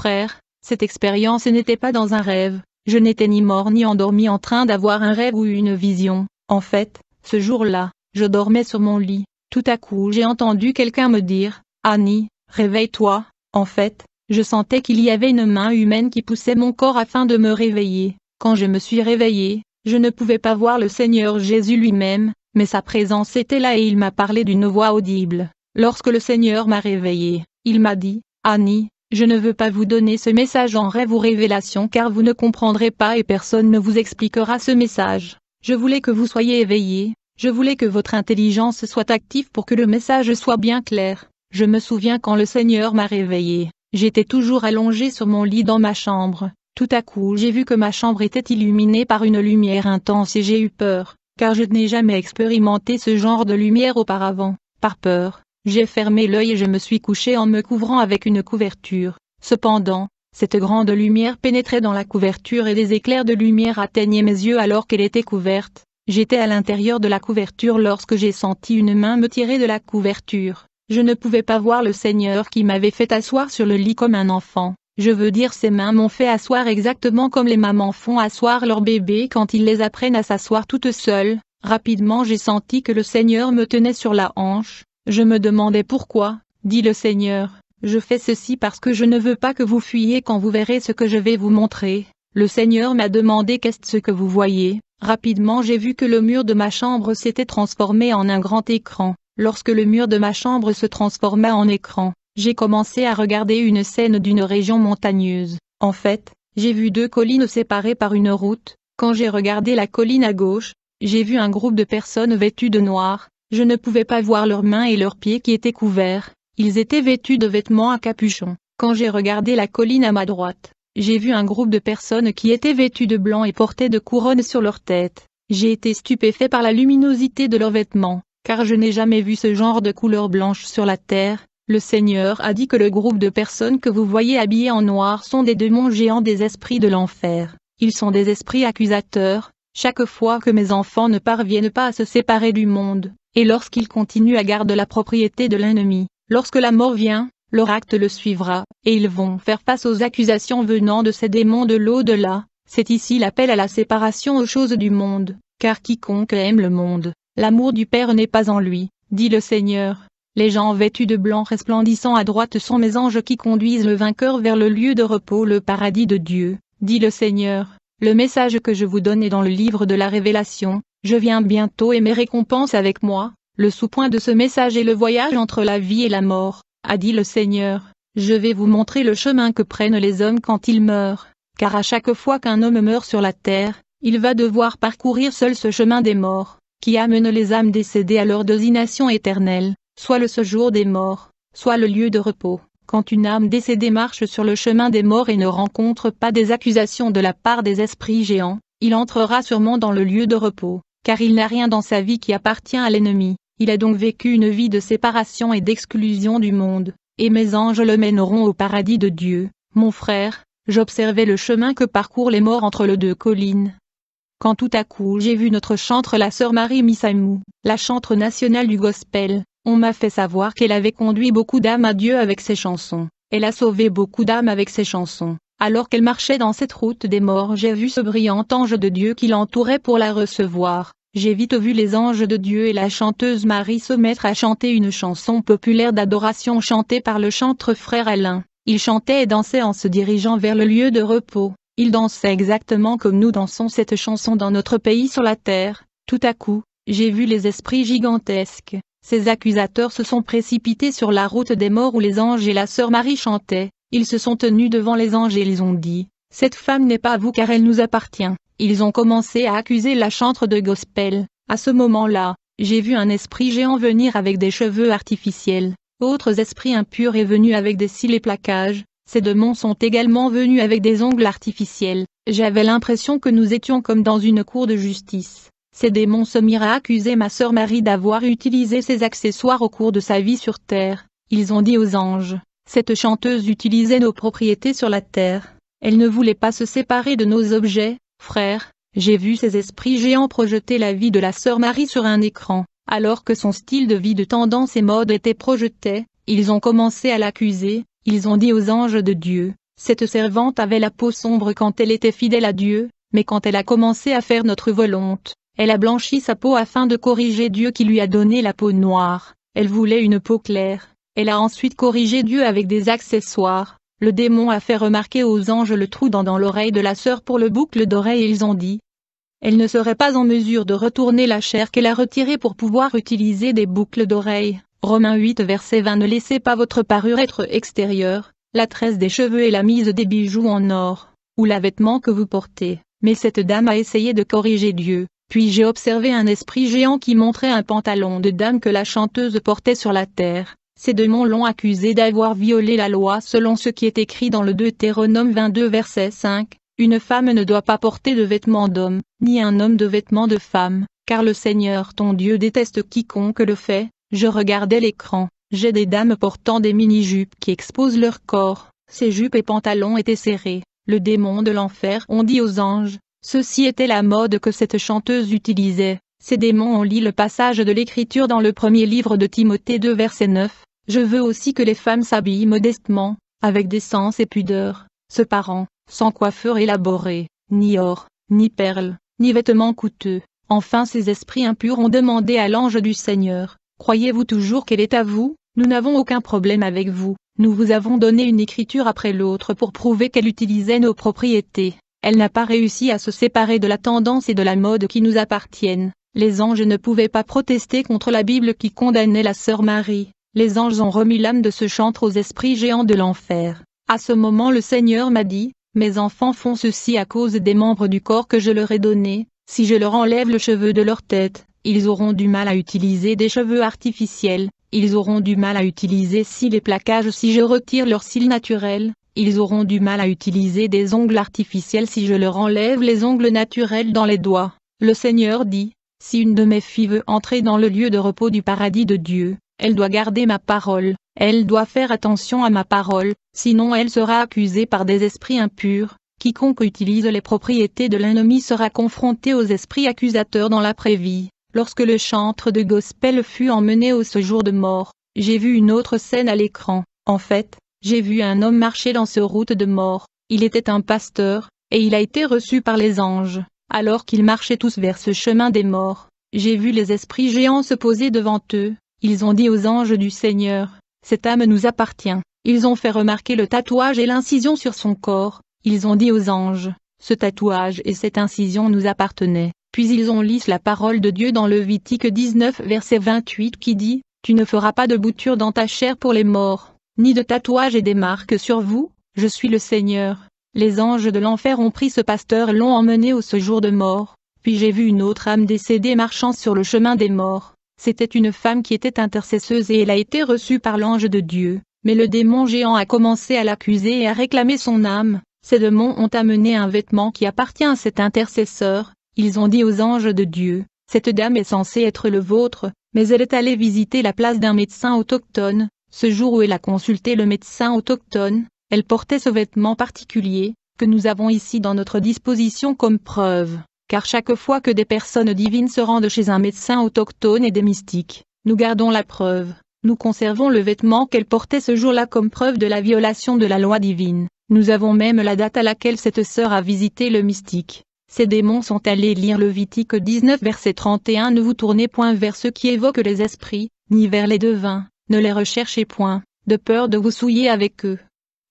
frère, cette expérience n'était pas dans un rêve, je n'étais ni mort ni endormi en train d'avoir un rêve ou une vision. En fait, ce jour-là, je dormais sur mon lit. Tout à coup j'ai entendu quelqu'un me dire « Annie, réveille-toi ». En fait, je sentais qu'il y avait une main humaine qui poussait mon corps afin de me réveiller. Quand je me suis réveillé, je ne pouvais pas voir le Seigneur Jésus lui-même, mais sa présence était là et il m'a parlé d'une voix audible. Lorsque le Seigneur m'a réveillé, il m'a dit « Annie, je ne veux pas vous donner ce message en rêve ou révélation car vous ne comprendrez pas et personne ne vous expliquera ce message. Je voulais que vous soyez éveillés, je voulais que votre intelligence soit active pour que le message soit bien clair. Je me souviens quand le Seigneur m'a réveillé, j'étais toujours allongé sur mon lit dans ma chambre. Tout à coup j'ai vu que ma chambre était illuminée par une lumière intense et j'ai eu peur, car je n'ai jamais expérimenté ce genre de lumière auparavant. Par peur, j'ai fermé l'œil et je me suis couché en me couvrant avec une couverture. Cependant, cette grande lumière pénétrait dans la couverture et des éclairs de lumière atteignaient mes yeux alors qu'elle était couverte. J'étais à l'intérieur de la couverture lorsque j'ai senti une main me tirer de la couverture. Je ne pouvais pas voir le Seigneur qui m'avait fait asseoir sur le lit comme un enfant. Je veux dire ces mains m'ont fait asseoir exactement comme les mamans font asseoir leur bébé quand ils les apprennent à s'asseoir toutes seules. Rapidement j'ai senti que le Seigneur me tenait sur la hanche. Je me demandais pourquoi, dit le Seigneur. Je fais ceci parce que je ne veux pas que vous fuyiez quand vous verrez ce que je vais vous montrer. Le Seigneur m'a demandé qu'est-ce que vous voyez. Rapidement j'ai vu que le mur de ma chambre s'était transformé en un grand écran. Lorsque le mur de ma chambre se transforma en écran, j'ai commencé à regarder une scène d'une région montagneuse. En fait, j'ai vu deux collines séparées par une route. Quand j'ai regardé la colline à gauche, j'ai vu un groupe de personnes vêtues de noir. Je ne pouvais pas voir leurs mains et leurs pieds qui étaient couverts. Ils étaient vêtus de vêtements à capuchon. Quand j'ai regardé la colline à ma droite, j'ai vu un groupe de personnes qui étaient vêtues de blanc et portaient de couronnes sur leur tête. J'ai été stupéfait par la luminosité de leurs vêtements, car je n'ai jamais vu ce genre de couleur blanche sur la terre. Le Seigneur a dit que le groupe de personnes que vous voyez habillées en noir sont des démons géants, des esprits de l'enfer. Ils sont des esprits accusateurs. Chaque fois que mes enfants ne parviennent pas à se séparer du monde, et lorsqu'ils continuent à garder la propriété de l'ennemi, lorsque la mort vient, leur acte le suivra, et ils vont faire face aux accusations venant de ces démons de l'au-delà. C'est ici l'appel à la séparation aux choses du monde, car quiconque aime le monde, l'amour du Père n'est pas en lui, dit le Seigneur. Les gens vêtus de blanc resplendissant à droite sont mes anges qui conduisent le vainqueur vers le lieu de repos, le paradis de Dieu, dit le Seigneur. Le message que je vous donne est dans le livre de la Révélation. Je viens bientôt et mes récompenses avec moi. Le sous-point de ce message est le voyage entre la vie et la mort, a dit le Seigneur. Je vais vous montrer le chemin que prennent les hommes quand ils meurent, car à chaque fois qu'un homme meurt sur la terre, il va devoir parcourir seul ce chemin des morts, qui amène les âmes décédées à leur désignation éternelle, soit le séjour des morts, soit le lieu de repos. Quand une âme décédée marche sur le chemin des morts et ne rencontre pas des accusations de la part des esprits géants, il entrera sûrement dans le lieu de repos, car il n'a rien dans sa vie qui appartient à l'ennemi. Il a donc vécu une vie de séparation et d'exclusion du monde, et mes anges le mèneront au paradis de Dieu. Mon frère, j'observais le chemin que parcourent les morts entre les deux collines. Quand tout à coup j'ai vu notre chantre, la sœur Marie Missaimou, la chantre nationale du gospel, on m'a fait savoir qu'elle avait conduit beaucoup d'âmes à Dieu avec ses chansons. Elle a sauvé beaucoup d'âmes avec ses chansons. Alors qu'elle marchait dans cette route des morts, j'ai vu ce brillant ange de Dieu qui l'entourait pour la recevoir. J'ai vite vu les anges de Dieu et la chanteuse Marie se mettre à chanter une chanson populaire d'adoration chantée par le chantre frère Alain. Ils chantaient et dansaient en se dirigeant vers le lieu de repos. Ils dansaient exactement comme nous dansons cette chanson dans notre pays sur la terre. Tout à coup, j'ai vu les esprits gigantesques. Ces accusateurs se sont précipités sur la route des morts où les anges et la sœur Marie chantaient. Ils se sont tenus devant les anges et ils ont dit « Cette femme n'est pas à vous car elle nous appartient ». Ils ont commencé à accuser la chantre de gospel. À ce moment-là, j'ai vu un esprit géant venir avec des cheveux artificiels. Autres esprits impurs est venu avec des cils et plaquages. Ces démons sont également venus avec des ongles artificiels. J'avais l'impression que nous étions comme dans une cour de justice. Ces démons se mirent à accuser ma sœur Marie d'avoir utilisé ces accessoires au cours de sa vie sur terre. Ils ont dit aux anges, cette chanteuse utilisait nos propriétés sur la terre. Elle ne voulait pas se séparer de nos objets. Frère, j'ai vu ces esprits géants projeter la vie de la sœur Marie sur un écran. Alors que son style de vie de tendance et mode était projeté, ils ont commencé à l'accuser. Ils ont dit aux anges de Dieu, Cette servante avait la peau sombre quand elle était fidèle à Dieu, mais quand elle a commencé à faire notre volonté, elle a blanchi sa peau afin de corriger Dieu qui lui a donné la peau noire. Elle voulait une peau claire. Elle a ensuite corrigé Dieu avec des accessoires. Le démon a fait remarquer aux anges le trou dans l'oreille de la sœur pour le boucle d'oreille et ils ont dit: elle ne serait pas en mesure de retourner la chair qu'elle a retirée pour pouvoir utiliser des boucles d'oreilles. Romains 8 verset 20. Ne laissez pas votre parure être extérieure, la tresse des cheveux et la mise des bijoux en or, ou la vêtement que vous portez. Mais cette dame a essayé de corriger Dieu. Puis j'ai observé un esprit géant qui montrait un pantalon de dame que la chanteuse portait sur la terre. Ces démons l'ont accusé d'avoir violé la loi selon ce qui est écrit dans le Deutéronome 22 verset 5. Une femme ne doit pas porter de vêtements d'homme, ni un homme de vêtements de femme, car le Seigneur ton Dieu déteste quiconque le fait. Je regardais l'écran, j'ai des dames portant des mini-jupes qui exposent leur corps. Ces jupes et pantalons étaient serrés. Le démon de l'enfer ont dit aux anges. Ceci était la mode que cette chanteuse utilisait. Ces démons ont lu le passage de l'Écriture dans le premier livre de Timothée 2 verset 9. Je veux aussi que les femmes s'habillent modestement, avec décence et pudeur, se parant, sans coiffure élaborée, ni or, ni perles, ni vêtements coûteux. Enfin ces esprits impurs ont demandé à l'ange du Seigneur: croyez-vous toujours qu'elle est à vous? Nous n'avons aucun problème avec vous. Nous vous avons donné une écriture après l'autre pour prouver qu'elle utilisait nos propriétés. Elle n'a pas réussi à se séparer de la tendance et de la mode qui nous appartiennent. Les anges ne pouvaient pas protester contre la Bible qui condamnait la sœur Marie. Les anges ont remis l'âme de ce chantre aux esprits géants de l'enfer. À ce moment le Seigneur m'a dit: mes enfants font ceci à cause des membres du corps que je leur ai donnés. Si je leur enlève le cheveu de leur tête, ils auront du mal à utiliser des cheveux artificiels. Ils auront du mal à utiliser cils et plaquages si je retire leurs cils naturels. Ils auront du mal à utiliser des ongles artificiels si je leur enlève les ongles naturels dans les doigts. Le Seigneur dit: si une de mes filles veut entrer dans le lieu de repos du paradis de Dieu, elle doit garder ma parole, elle doit faire attention à ma parole, sinon elle sera accusée par des esprits impurs. Quiconque utilise les propriétés de l'ennemi sera confronté aux esprits accusateurs dans l'après-vie. Lorsque le chantre de gospel fut emmené au séjour de mort, j'ai vu une autre scène à l'écran. En fait, j'ai vu un homme marcher dans ce route de mort. Il était un pasteur, et il a été reçu par les anges. Alors qu'ils marchaient tous vers ce chemin des morts, j'ai vu les esprits géants se poser devant eux. Ils ont dit aux anges du Seigneur: cette âme nous appartient. Ils ont fait remarquer le tatouage et l'incision sur son corps. Ils ont dit aux anges: ce tatouage et cette incision nous appartenaient. Puis ils ont lu la parole de Dieu dans Lévitique 19 verset 28 qui dit: tu ne feras pas de bouture dans ta chair pour les morts, ni de tatouage et des marques sur vous, je suis le Seigneur. Les anges de l'enfer ont pris ce pasteur et l'ont emmené au séjour de mort. Puis j'ai vu une autre âme décédée marchant sur le chemin des morts. C'était une femme qui était intercesseuse et elle a été reçue par l'ange de Dieu. Mais le démon géant a commencé à l'accuser et à réclamer son âme. Ces démons ont amené un vêtement qui appartient à cet intercesseur. Ils ont dit aux anges de Dieu: cette dame est censée être le vôtre, mais elle est allée visiter la place d'un médecin autochtone. Ce jour où elle a consulté le médecin autochtone, elle portait ce vêtement particulier, que nous avons ici dans notre disposition comme preuve. Car chaque fois que des personnes divines se rendent chez un médecin autochtone et des mystiques, nous gardons la preuve. Nous conservons le vêtement qu'elle portait ce jour-là comme preuve de la violation de la loi divine. Nous avons même la date à laquelle cette sœur a visité le mystique. Ces démons sont allés lire Lévitique 19 verset 31. Ne vous tournez point vers ceux qui évoquent les esprits, ni vers les devins, ne les recherchez point, de peur de vous souiller avec eux.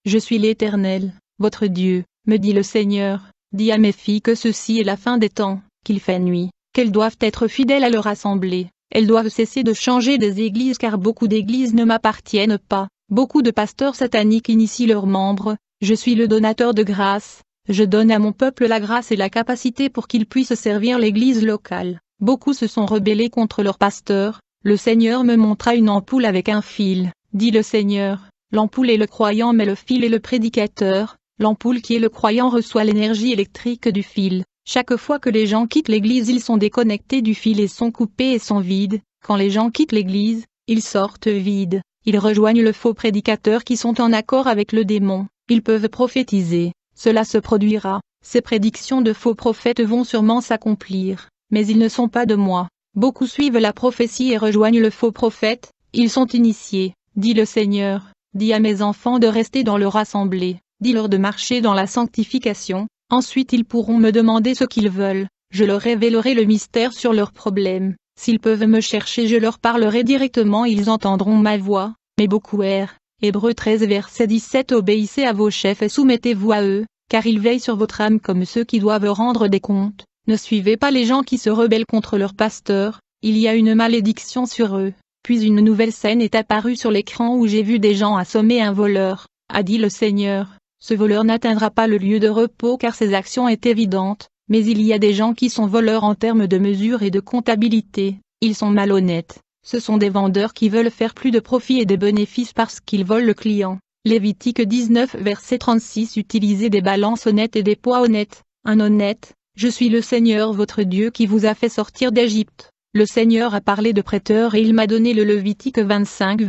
Je suis l'Éternel, votre Dieu, me dit le Seigneur. Dis à mes filles que ceci est la fin des temps, qu'il fait nuit, qu'elles doivent être fidèles à leur assemblée. Elles doivent cesser de changer des églises car beaucoup d'églises ne m'appartiennent pas. Beaucoup de pasteurs sataniques initient leurs membres. Je suis le donateur de grâce. Je donne à mon peuple la grâce et la capacité pour qu'ils puissent servir l'église locale. Beaucoup se sont rebellés contre leur pasteur. Le Seigneur me montra une ampoule avec un fil, dit le Seigneur. L'ampoule est le croyant mais le fil est le prédicateur. L'ampoule qui est le croyant reçoit l'énergie électrique du fil. Chaque fois que les gens quittent l'église ils sont déconnectés du fil et sont coupés et sont vides. Quand les gens quittent l'église, ils sortent vides. Ils rejoignent le faux prédicateur qui sont en accord avec le démon. Ils peuvent prophétiser. Cela se produira. Ces prédictions de faux prophètes vont sûrement s'accomplir. Mais ils ne sont pas de moi. Beaucoup suivent la prophétie et rejoignent le faux prophète. Ils sont initiés, dit le Seigneur. Dis à mes enfants de rester dans leur assemblée. dis-leur de marcher dans la sanctification, ensuite ils pourront me demander ce qu'ils veulent, je leur révélerai le mystère sur leurs problèmes, s'ils peuvent me chercher je leur parlerai directement ils entendront ma voix, mais beaucoup errent. Hébreux 13 verset 17 Obéissez à vos chefs et soumettez-vous à eux, car ils veillent sur votre âme comme ceux qui doivent rendre des comptes, ne suivez pas les gens qui se rebellent contre leur pasteur, il y a une malédiction sur eux. Puis une nouvelle scène est apparue sur l'écran où j'ai vu des gens assommer un voleur, a dit le Seigneur. Ce voleur n'atteindra pas le lieu de repos car ses actions est évidente, mais il y a des gens qui sont voleurs en termes de mesure et de comptabilité, ils sont malhonnêtes. Ce sont des vendeurs qui veulent faire plus de profit et des bénéfices parce qu'ils volent le client. Lévitique 19 verset 36 Utilisez des balances honnêtes et des poids honnêtes, un honnête, je suis le Seigneur votre Dieu qui vous a fait sortir d'Égypte. Le Seigneur a parlé de prêteurs et il m'a donné le Lévitique 25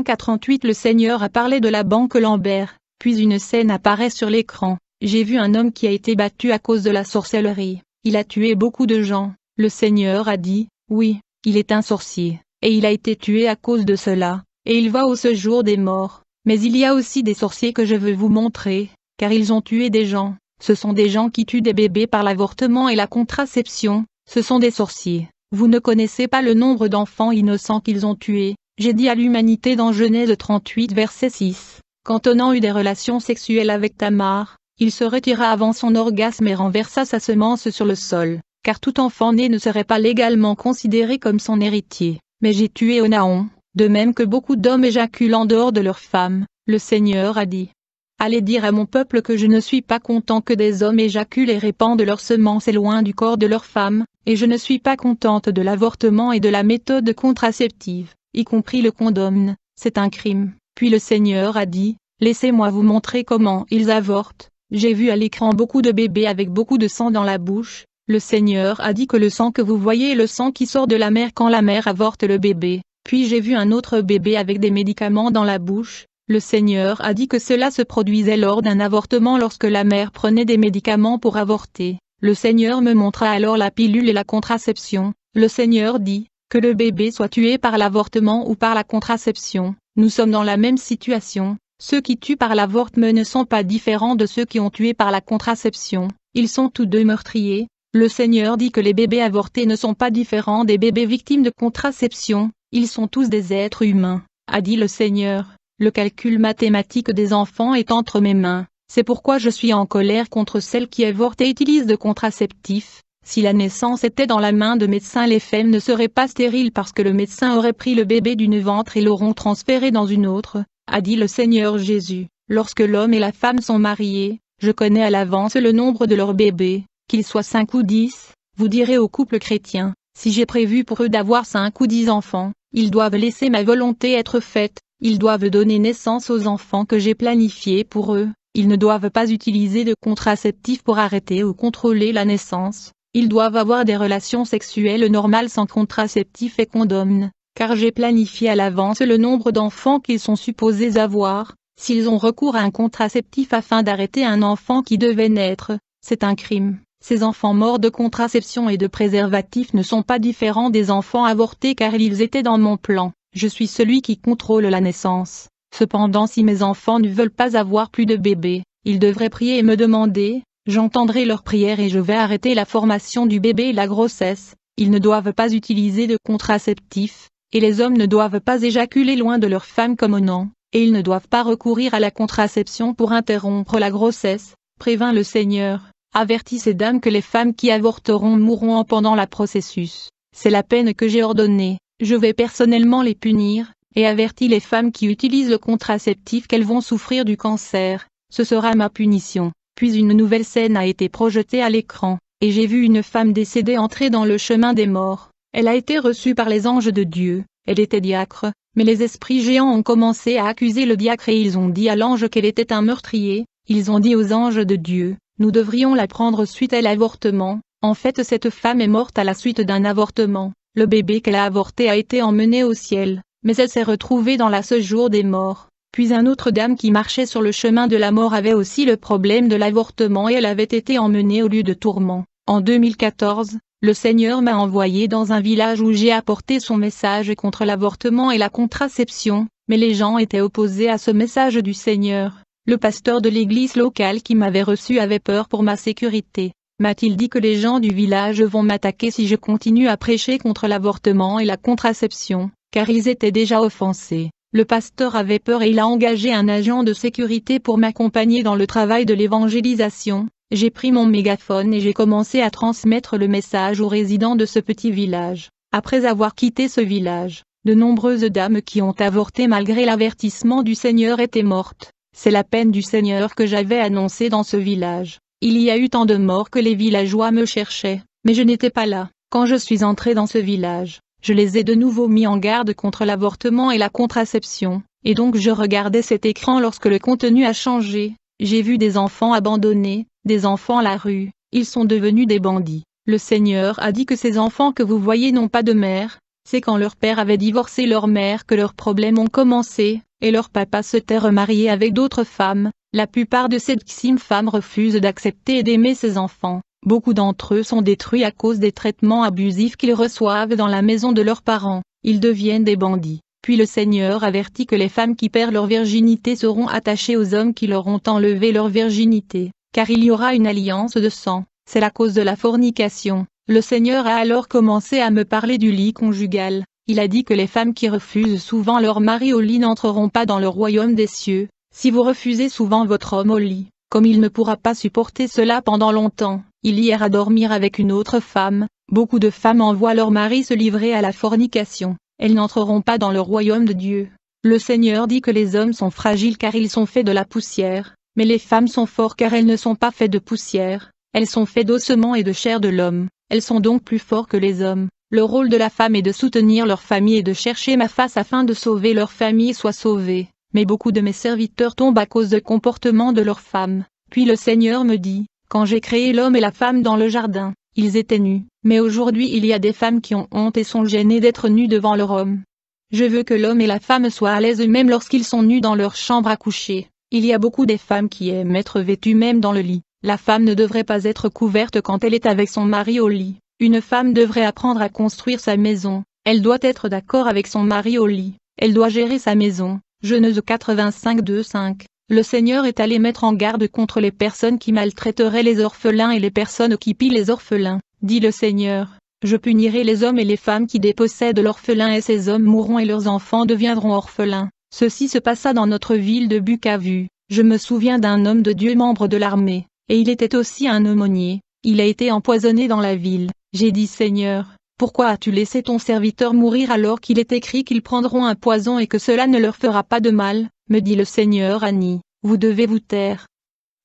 à 38 Le Seigneur a parlé de la banque Lambert, puis une scène apparaît sur l'écran. J'ai vu un homme qui a été battu à cause de la sorcellerie, il a tué beaucoup de gens. Le Seigneur a dit, oui, il est un sorcier. Et il a été tué à cause de cela, et il va au séjour des morts. Mais il y a aussi des sorciers que je veux vous montrer, car ils ont tué des gens. Ce sont des gens qui tuent des bébés par l'avortement et la contraception, ce sont des sorciers. Vous ne connaissez pas le nombre d'enfants innocents qu'ils ont tués. J'ai dit à l'humanité dans Genèse 38 verset 6. Quand Onan eut des relations sexuelles avec Tamar, il se retira avant son orgasme et renversa sa semence sur le sol, car tout enfant né ne serait pas légalement considéré comme son héritier. Mais j'ai tué Onaon, de même que beaucoup d'hommes éjaculent en dehors de leurs femmes, le Seigneur a dit. Allez dire à mon peuple que je ne suis pas content que des hommes éjaculent et répandent leurs semences loin du corps de leurs femmes, et je ne suis pas contente de l'avortement et de la méthode contraceptive, y compris le condom, c'est un crime. Puis le Seigneur a dit, laissez-moi vous montrer comment ils avortent. J'ai vu à l'écran beaucoup de bébés avec beaucoup de sang dans la bouche. Le Seigneur a dit que le sang que vous voyez est le sang qui sort de la mère quand la mère avorte le bébé. Puis j'ai vu un autre bébé avec des médicaments dans la bouche. Le Seigneur a dit que cela se produisait lors d'un avortement lorsque la mère prenait des médicaments pour avorter. Le Seigneur me montra alors la pilule et la contraception. Le Seigneur dit, que le bébé soit tué par l'avortement ou par la contraception, nous sommes dans la même situation. Ceux qui tuent par l'avortement ne sont pas différents de ceux qui ont tué par la contraception. Ils sont tous deux meurtriers. Le Seigneur dit que les bébés avortés ne sont pas différents des bébés victimes de contraception, ils sont tous des êtres humains, a dit le Seigneur. Le calcul mathématique des enfants est entre mes mains, c'est pourquoi je suis en colère contre celles qui avortent et utilisent de contraceptifs. Si la naissance était dans la main de médecins, les femmes ne seraient pas stériles parce que le médecin aurait pris le bébé d'une ventre et l'auront transféré dans une autre, a dit le Seigneur Jésus. Lorsque l'homme et la femme sont mariés, je connais à l'avance le nombre de leurs bébés. Qu'ils soient 5 ou 10, vous direz aux couples chrétiens, si j'ai prévu pour eux d'avoir 5 ou 10 enfants, ils doivent laisser ma volonté être faite, ils doivent donner naissance aux enfants que j'ai planifiés pour eux, ils ne doivent pas utiliser de contraceptifs pour arrêter ou contrôler la naissance, ils doivent avoir des relations sexuelles normales sans contraceptifs et condoms, car j'ai planifié à l'avance le nombre d'enfants qu'ils sont supposés avoir, s'ils ont recours à un contraceptif afin d'arrêter un enfant qui devait naître, c'est un crime. Ces enfants morts de contraception et de préservatifs ne sont pas différents des enfants avortés car ils étaient dans mon plan. Je suis celui qui contrôle la naissance. Cependant si mes enfants ne veulent pas avoir plus de bébés, ils devraient prier et me demander, j'entendrai leurs prières et je vais arrêter la formation du bébé et la grossesse. Ils ne doivent pas utiliser de contraceptifs, et les hommes ne doivent pas éjaculer loin de leur femme comme Onan, et ils ne doivent pas recourir à la contraception pour interrompre la grossesse, prévint le Seigneur. Avertis ces dames que les femmes qui avorteront mourront en pendant la processus. C'est la peine que j'ai ordonnée, je vais personnellement les punir, et avertis les femmes qui utilisent le contraceptif qu'elles vont souffrir du cancer, ce sera ma punition. Puis une nouvelle scène a été projetée à l'écran, et j'ai vu une femme décédée entrer dans le chemin des morts. Elle a été reçue par les anges de Dieu, elle était diacre, mais les esprits géants ont commencé à accuser le diacre et ils ont dit à l'ange qu'elle était un meurtrier, ils ont dit aux anges de Dieu. Nous devrions la prendre suite à l'avortement. En fait, cette femme est morte à la suite d'un avortement. Le bébé qu'elle a avorté a été emmené au ciel, mais elle s'est retrouvée dans la séjour des morts. Puis une autre dame qui marchait sur le chemin de la mort avait aussi le problème de l'avortement et elle avait été emmenée au lieu de tourment. En 2014, le Seigneur m'a envoyé dans un village où j'ai apporté son message contre l'avortement et la contraception, mais les gens étaient opposés à ce message du Seigneur. Le pasteur de l'église locale qui m'avait reçu avait peur pour ma sécurité. M'a-t-il dit que les gens du village vont m'attaquer si je continue à prêcher contre l'avortement et la contraception, car ils étaient déjà offensés. Le pasteur avait peur et il a engagé un agent de sécurité pour m'accompagner dans le travail de l'évangélisation. J'ai pris mon mégaphone et j'ai commencé à transmettre le message aux résidents de ce petit village. Après avoir quitté ce village, de nombreuses dames qui ont avorté malgré l'avertissement du Seigneur étaient mortes. C'est la peine du Seigneur que j'avais annoncée dans ce village. Il y a eu tant de morts que les villageois me cherchaient, mais je n'étais pas là. Quand je suis entré dans ce village, je les ai de nouveau mis en garde contre l'avortement et la contraception, et donc je regardais cet écran lorsque le contenu a changé. J'ai vu des enfants abandonnés, des enfants à la rue, ils sont devenus des bandits. Le Seigneur a dit que ces enfants que vous voyez n'ont pas de mère, c'est quand leur père avait divorcé leur mère que leurs problèmes ont commencé, et leur papa s'était remarié avec d'autres femmes. La plupart de ces femmes refusent d'accepter et d'aimer ces enfants. Beaucoup d'entre eux sont détruits à cause des traitements abusifs qu'ils reçoivent dans la maison de leurs parents. Ils deviennent des bandits. Puis le Seigneur avertit que les femmes qui perdent leur virginité seront attachées aux hommes qui leur ont enlevé leur virginité, car il y aura une alliance de sang. C'est la cause de la fornication. Le Seigneur a alors commencé à me parler du lit conjugal. Il a dit que les femmes qui refusent souvent leur mari au lit n'entreront pas dans le royaume des cieux. Si vous refusez souvent votre homme au lit, comme il ne pourra pas supporter cela pendant longtemps, il ira dormir avec une autre femme. Beaucoup de femmes envoient leur mari se livrer à la fornication. Elles n'entreront pas dans le royaume de Dieu. Le Seigneur dit que les hommes sont fragiles car ils sont faits de la poussière, mais les femmes sont fortes car elles ne sont pas faites de poussière. Elles sont faites d'ossements et de chair de l'homme. Elles sont donc plus fortes que les hommes. Le rôle de la femme est de soutenir leur famille et de chercher ma face afin de sauver leur famille et soit sauvée. Mais beaucoup de mes serviteurs tombent à cause du comportement de leurs femmes. Puis le Seigneur me dit, quand j'ai créé l'homme et la femme dans le jardin, ils étaient nus. Mais aujourd'hui il y a des femmes qui ont honte et sont gênées d'être nues devant leur homme. Je veux que l'homme et la femme soient à l'aise même lorsqu'ils sont nus dans leur chambre à coucher. Il y a beaucoup des femmes qui aiment être vêtues même dans le lit. La femme ne devrait pas être couverte quand elle est avec son mari au lit. Une femme devrait apprendre à construire sa maison. Elle doit être d'accord avec son mari au lit. Elle doit gérer sa maison. Genèse 85:2-5. Le Seigneur est allé mettre en garde contre les personnes qui maltraiteraient les orphelins et les personnes qui pillent les orphelins, dit le Seigneur. Je punirai les hommes et les femmes qui dépossèdent l'orphelin et ces hommes mourront et leurs enfants deviendront orphelins. Ceci se passa dans notre ville de Bukavu. Je me souviens d'un homme de Dieu membre de l'armée, et il était aussi un aumônier. Il a été empoisonné dans la ville. J'ai dit Seigneur, pourquoi as-tu laissé ton serviteur mourir alors qu'il est écrit qu'ils prendront un poison et que cela ne leur fera pas de mal? Me dit le Seigneur Annie, vous devez vous taire.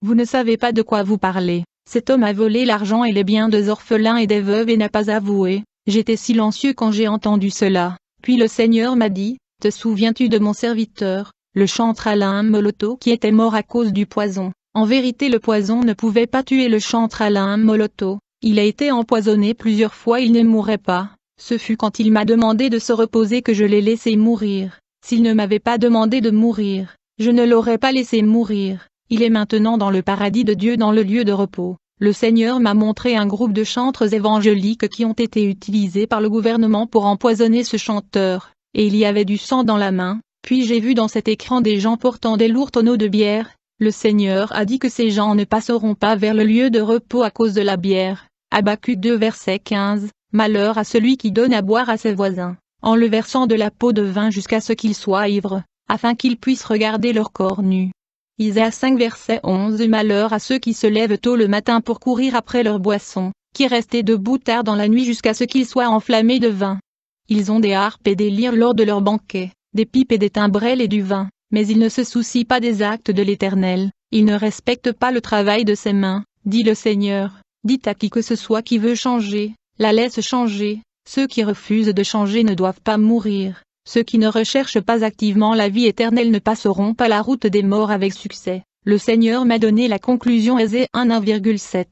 Vous ne savez pas de quoi vous parlez. Cet homme a volé l'argent et les biens des orphelins et des veuves et n'a pas avoué. J'étais silencieux quand j'ai entendu cela. Puis le Seigneur m'a dit, te souviens-tu de mon serviteur, le chantre Alain Moloto qui était mort à cause du poison? En vérité le poison ne pouvait pas tuer le chantre Alain Moloto. Il a été empoisonné plusieurs fois, il ne mourrait pas. Ce fut quand il m'a demandé de se reposer que je l'ai laissé mourir. S'il ne m'avait pas demandé de mourir, je ne l'aurais pas laissé mourir. Il est maintenant dans le paradis de Dieu dans le lieu de repos. Le Seigneur m'a montré un groupe de chantres évangéliques qui ont été utilisés par le gouvernement pour empoisonner ce chanteur, et il y avait du sang dans la main. Puis j'ai vu dans cet écran des gens portant des lourds tonneaux de bière. Le Seigneur a dit que ces gens ne passeront pas vers le lieu de repos à cause de la bière. Habacuc 2 verset 15, Malheur à celui qui donne à boire à ses voisins, en le versant de la peau de vin jusqu'à ce qu'ils soient ivres, afin qu'ils puissent regarder leur corps nu. Isaïe 5 verset 11 Malheur à ceux qui se lèvent tôt le matin pour courir après leur boisson, qui restent debout tard dans la nuit jusqu'à ce qu'ils soient enflammés de vin. Ils ont des harpes et des lyres lors de leurs banquets, des pipes et des timbrelles et du vin, mais ils ne se soucient pas des actes de l'Éternel, ils ne respectent pas le travail de ses mains, dit le Seigneur. Dites à qui que ce soit qui veut changer, la laisse changer. Ceux qui refusent de changer ne doivent pas mourir. Ceux qui ne recherchent pas activement la vie éternelle ne passeront pas la route des morts avec succès. Le Seigneur m'a donné la conclusion Ésaïe 1:7.